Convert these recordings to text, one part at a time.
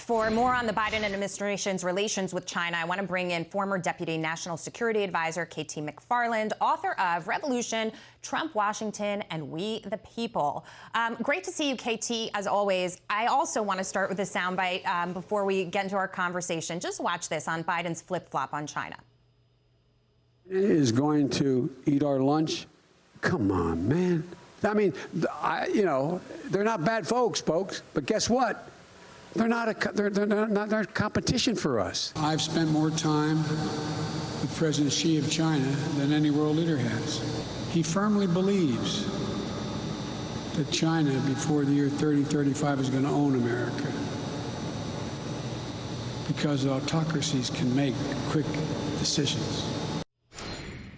For more on the Biden administration's relations with China, I want to bring in former Deputy National Security Advisor KT McFarland, author of Revolution, Trump, Washington, and We the People. Great to see you, KT, as always. I also want to start with a soundbite before we get into our conversation. Just watch this on Biden's flip-flop on China. Is going to eat our lunch? Come on, man. I mean, they're not bad folks, but guess what? They're not competition for us. I've spent more time with President Xi of China than any world leader has. He firmly believes that China, before the year 3035, is going to own America, because autocracies can make quick decisions.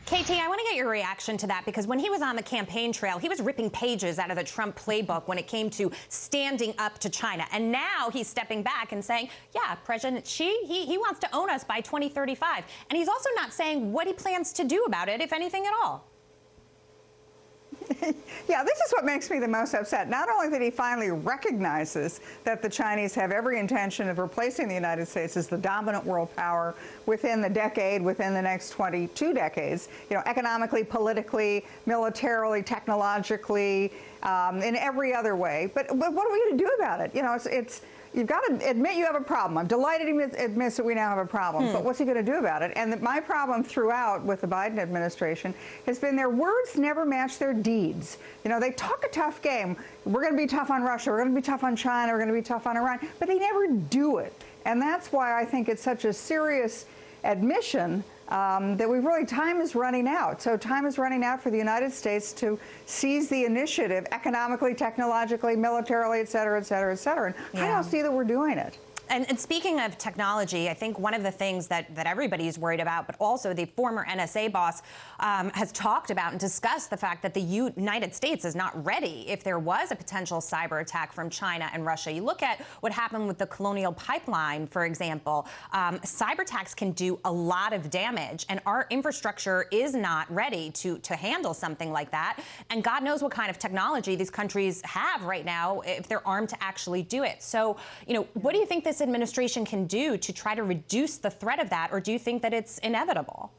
KT, I want to get your reaction to that, because when he was on the campaign trail, he was ripping pages out of the Trump playbook when it came to standing up to China. And now he's stepping back and saying, yeah, President Xi, he wants to own us by 2035. And he's also not saying what he plans to do about it, if anything at all. Yeah, this is what makes me the most upset. Not only that he finally recognizes that the Chinese have every intention of replacing the United States as the dominant world power within the decade, within the next 22 decades, economically, politically, militarily, technologically, in every other way. But what are we going to do about it? You've got to admit you have a problem. I'm delighted he admits that we now have a problem, but what's he going to do about it? And my problem throughout with the Biden administration has been their words never match their deeds. They talk a tough game. We're going to be tough on Russia. We're going to be tough on China. We're going to be tough on Iran. But they never do it. And that's why I think it's such a serious admission that time is running out. So time is running out for the United States to seize the initiative economically, technologically, militarily, et cetera, et cetera, et cetera. And I don't see that we're doing it. And speaking of technology, I think one of the things that everybody's worried about, but also the former NSA boss has talked about and discussed the fact that the United States is not ready if there was a potential cyber attack from China and Russia. You look at what happened with the Colonial Pipeline, for example. Cyber attacks can do a lot of damage, and our infrastructure is not ready to handle something like that. And God knows what kind of technology these countries have right now if they're armed to actually do it. So, what do you think this administration can do to try to reduce the threat of that, or do you think that it's inevitable?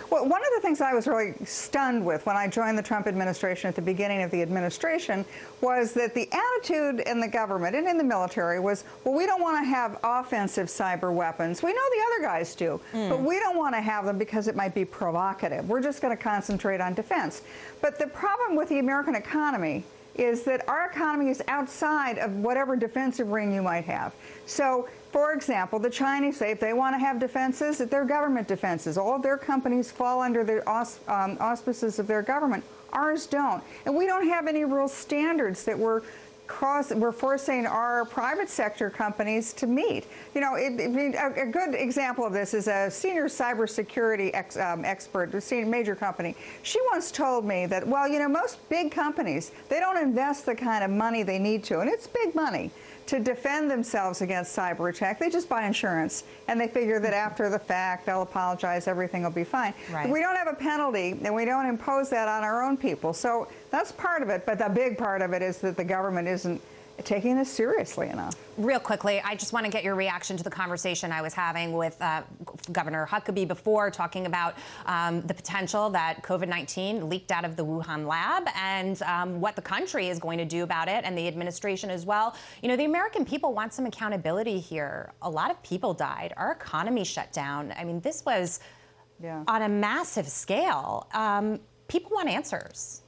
Well, one of the things I was really stunned with when I joined the Trump administration at the beginning of the administration was that the attitude in the government and in the military was, well, we don't want to have offensive cyber weapons. We know the other guys do, but we don't want to have them because it might be provocative. We're just going to concentrate on defense. But the problem with the American economy is that our economy is outside of whatever defensive ring you might have. So, for example, the Chinese say if they want to have defenses, that they're government defenses. All of their companies fall under the auspices of their government. Ours don't. And we don't have any real standards that we're forcing our private sector companies to meet. A good example of this is a senior cybersecurity expert, a major company. She once told me that, most big companies, they don't invest the kind of money they need to, and it's big money, to defend themselves against cyber attack. They just buy insurance, and they figure that after the fact, they'll apologize, everything will be fine. Right. We don't have a penalty, and we don't impose that on our own people. So that's part of it, but the big part of it is that the government isn't taking this seriously enough. Real quickly, I just want to get your reaction to the conversation I was having with Governor Huckabee before, talking about the potential that COVID-19 leaked out of the Wuhan lab and what the country is going to do about it, and the administration as well. The American people want some accountability here. A lot of people died. Our economy shut down. I mean, this was on a massive scale. People want answers.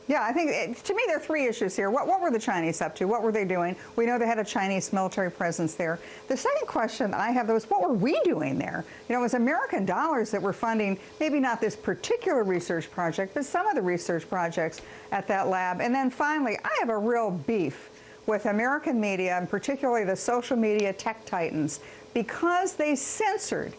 Yeah, I think, to me, there are three issues here. What were the Chinese up to? What were they doing? We know they had a Chinese military presence there. The second question I have, though, is what were we doing there? It was American dollars that were funding maybe not this particular research project, but some of the research projects at that lab. And then finally, I have a real beef with American media, and particularly the social media tech titans, because they censored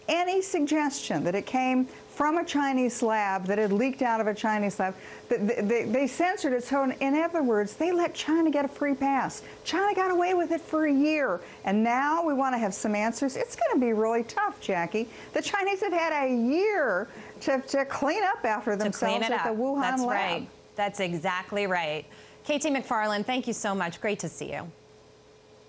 any suggestion that it came from a Chinese lab, that had leaked out of a Chinese lab. They censored it. So in other words, they let China get a free pass. China got away with it for a year. And now we want to have some answers. It's going to be really tough, Jackie. The Chinese have had a year to clean up after themselves at the Wuhan lab. That's right. That's exactly right. KT McFarland, thank you so much. Great to see you.